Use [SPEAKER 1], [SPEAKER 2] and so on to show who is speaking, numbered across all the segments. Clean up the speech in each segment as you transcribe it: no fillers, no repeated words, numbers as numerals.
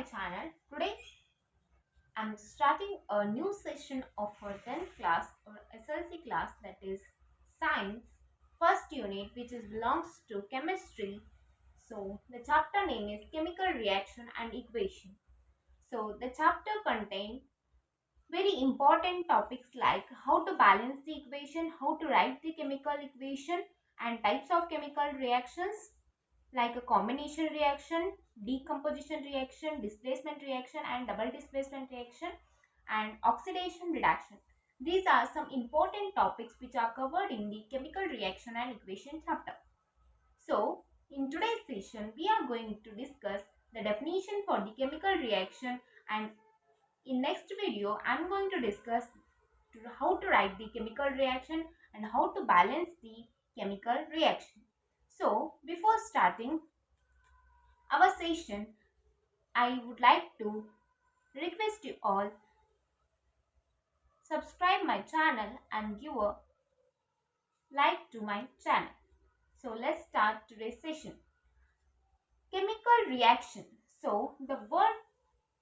[SPEAKER 1] my channel. Today I'm starting a new session of a 10th class or SSLC class, that is science first unit, which belongs to chemistry. So the chapter name is chemical reaction and equation. So the chapter contains very important topics like how to balance the equation, how to write the chemical equation, and types of chemical reactions like a combination reaction, decomposition reaction, displacement reaction, and double displacement reaction, and oxidation reduction. These are some important topics which are covered in the chemical reaction and equation chapter. So, in today's session, we are going to discuss the definition for the chemical reaction, and in next video, I am going to discuss how to write the chemical reaction and how to balance the chemical reaction. So, before starting our session, I would like to request you all subscribe my channel and give a like to my channel. So let's start today's session. Chemical reaction. So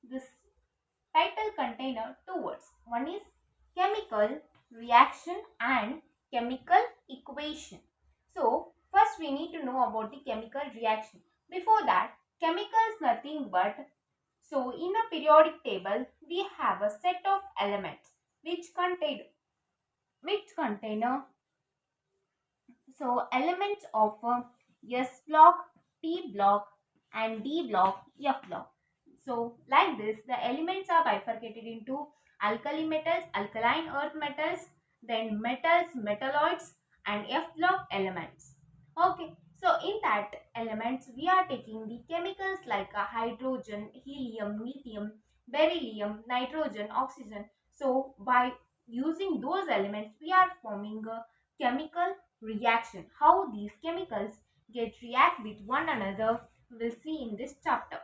[SPEAKER 1] this title contains two words. One is chemical reaction and chemical equation. So first we need to know about the chemical reaction. Before that, chemical is nothing but, so in a periodic table we have a set of elements which contain elements of S block, P block, and D block, F block. So like this, the elements are bifurcated into alkali metals, alkaline earth metals, then metals, metalloids, and F block elements. Okay, so in that elements we are taking the chemicals like hydrogen, helium, lithium, beryllium, nitrogen, oxygen. So by using those elements we are forming a chemical reaction. How these chemicals react with one another we'll see in this chapter.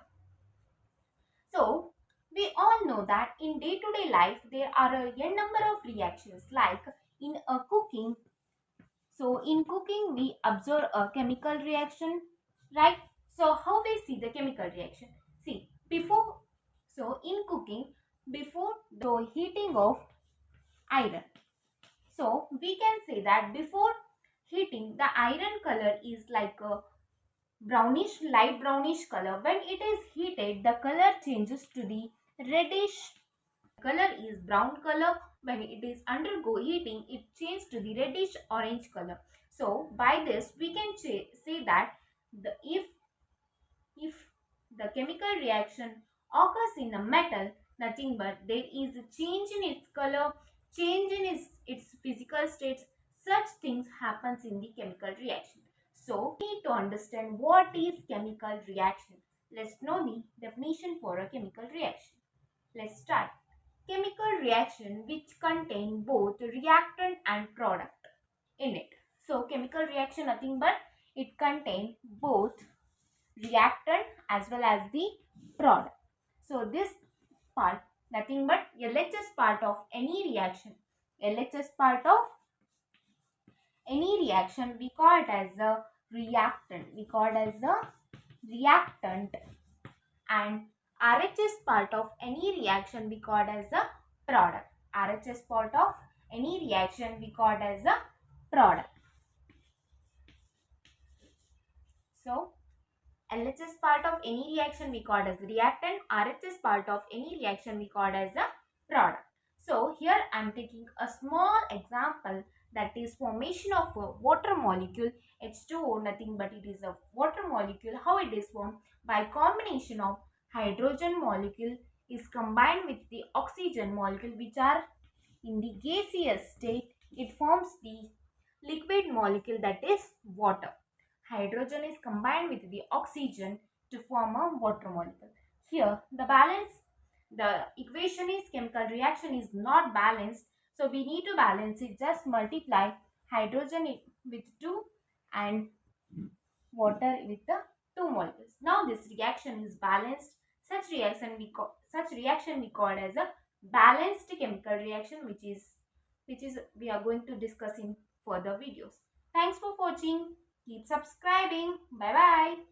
[SPEAKER 1] So we all know that in day-to-day life there are a n number of reactions, like in a cooking. So in cooking we observe a chemical reaction, right? So how we see the chemical reaction? See, in cooking, before the heating of iron, so we can say that before heating, the iron color is like a brownish, light brownish color. When it is heated, the color changes to the reddish color is brown color. When it is undergo heating, it changes to the reddish orange color. So by this we can say that if the chemical reaction occurs in a metal, nothing but there is a change in its color, change in its physical states. Such things happens in the chemical reaction. So we need to understand what is chemical reaction. Let's know the definition for a chemical reaction. Let's start. Chemical reaction which contain both reactant and product in it. So chemical reaction nothing but it contains both reactant as well as the product. So this part nothing but LHS part of any reaction. LHS part of any reaction we call it as a reactant. And RHS part of any reaction we call as a product. RHS part of any reaction we call as a product. So LHS part of any reaction we call as reactant. RHS part of any reaction we call as a product. So here I am taking a small example, that is formation of a water molecule H2O, nothing but it is a water molecule. How it is formed? By combination of hydrogen molecule is combined with the oxygen molecule, which are in the gaseous state. It forms the liquid molecule, that is water. Hydrogen is combined with the oxygen to form a water molecule. Here the equation is chemical reaction is not balanced, so we need to balance it. Just multiply hydrogen with 2 and water with the 2 molecules. Now this reaction is balanced. Such reaction we call as a balanced chemical reaction, which is we are going to discuss in further videos. Thanks for watching. Keep subscribing. Bye bye.